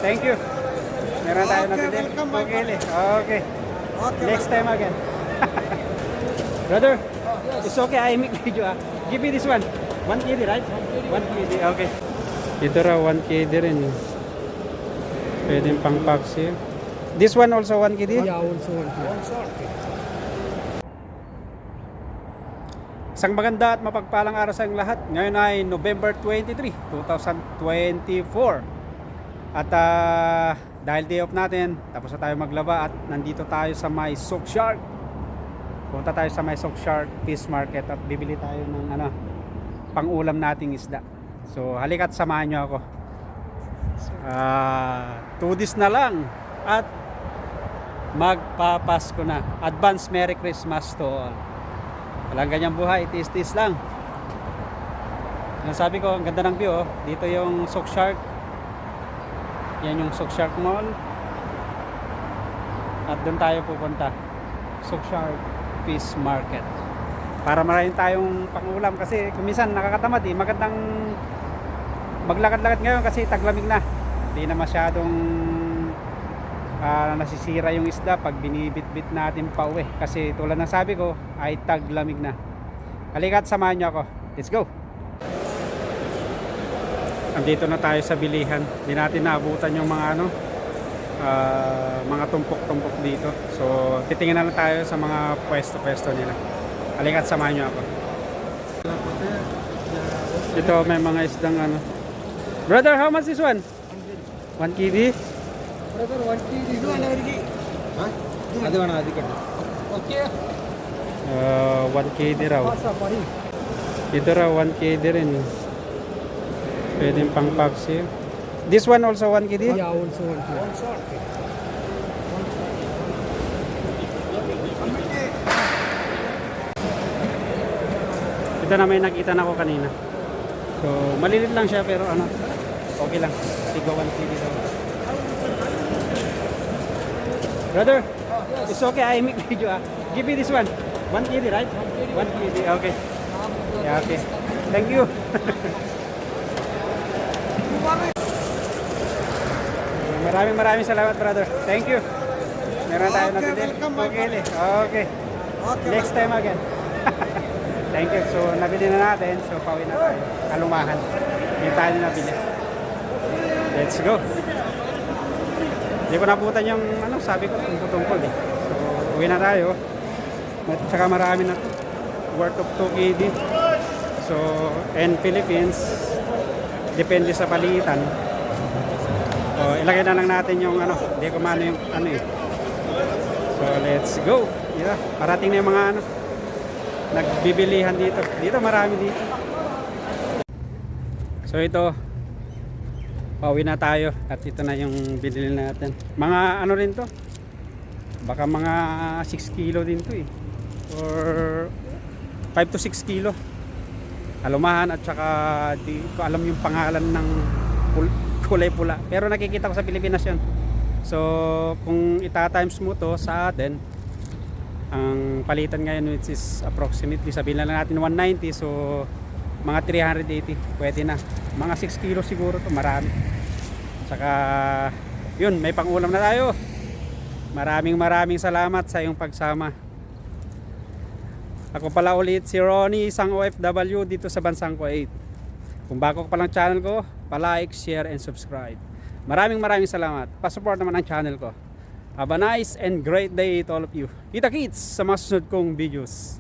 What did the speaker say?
Thank you. Meron tayo na Okay, bili. welcome, my Okay. Okay. Okay, Next time again. Brother, it's okay. I make video. Give me this one. 1 KD, right? 1 KD. Okay. Ito raw 1 KD rin. Pwedeng pang paksi. This one also 1 KD? Yeah, also one. Isang maganda at mapagpalang araw sa inyong lahat. Ngayon ay November 23, 2024. At dahil day off natin, tapos na tayo maglaba at nandito tayo sa may Souk Shark. Punta tayo sa may Souk Shark Fish Market at bibili tayo ng pang-ulam nating isda. So halika't samahan nyo ako. 2 days na lang at magpapasko na. Advance Merry Christmas to all. Walang ganyang buhay, tis-tis lang. Yung sabi ko, ang ganda ng view, oh. Dito yung Souk Shark. Yan yung Souk Shark Mall. At doon tayo pupunta. Souk Shark Fish Market. Para maraming tayong pangulam kasi kuminsan nakakatamad eh. Magandang maglakad-lakad ngayon kasi taglamig na. Hindi na masyadong nasisira yung isda pag binibit-bit natin pa uwi kasi tulad ng sabi ko ay taglamig na. Halika't samahan nyo ako. Let's go. Andito na tayo sa bilihan. Hindi natin naabutan yung mga mga tumpok-tumpok dito. So titingin na lang tayo sa mga pwesto-pwesto nila. Halika't samahan nyo ako. Ito may mga isdang Brother, how much is one? 1 KD? Brother, 1 kg ಇದು ಅಲ್ಲವರಿಗೆ ಅದು ಬೇಡ ಅದಕ್ಕೆ ಓಕೆ 1 KD raw. Sorry Ito raw 1 KD rin. Pwedeng pang paksi. This one also 1 KD? Yeah, also 1 kg. Ito na may nakita na ako kanina. So malilit lang siya pero okay lang. Tigwa 1 KD daw. Brother, it's okay. I make video. Give me this one. 1 KD, right? 1 KD. Okay. Yeah, okay. Thank you. Maraming salamat, brother. Thank you. Meron tayo na Okay, bili. welcome, my Okay. Okay. Okay. Next time again. Thank you. So nabili na natin. So pauwi na tayo. Alumahan. Yung tayo na nabili. Let's go. Hindi ko nabutan yung sabi ko tungkol eh. So uwi na tayo. At saka marami na worth of 2 KD. So and Philippines depende sa palitan. So ilagay na lang natin yung hindi ko mano yung eh. So let's go. Yeah, parating na yung mga nagbibilihan dito. Dito marami dito. So ito pauwi na tayo at ito na yung binili natin. Mga rin to? Baka mga 6 kilo din to eh. Or 5 to 6 kilo. Alumahan at saka di ko alam yung pangalan ng kulay pula. Pero nakikita ko sa Pilipinas yun. So kung ita-times mo to sa atin, ang palitan ngayon which is approximately sabihin na lang natin 190. So mga 380 pwede na. Mga 6 kilo siguro to, marami. Saka yun, may pangulam na tayo. Maraming salamat sa iyong pagsama. Ako pala ulit si Ronnie, isang OFW dito sa bansang Kuwait. Kung bago ka pa lang channel ko, pa-like, share and subscribe. Maraming salamat. Pa-support naman ang channel ko. Have a nice and great day to all of you. Kita-kits sa mga susunod kong videos.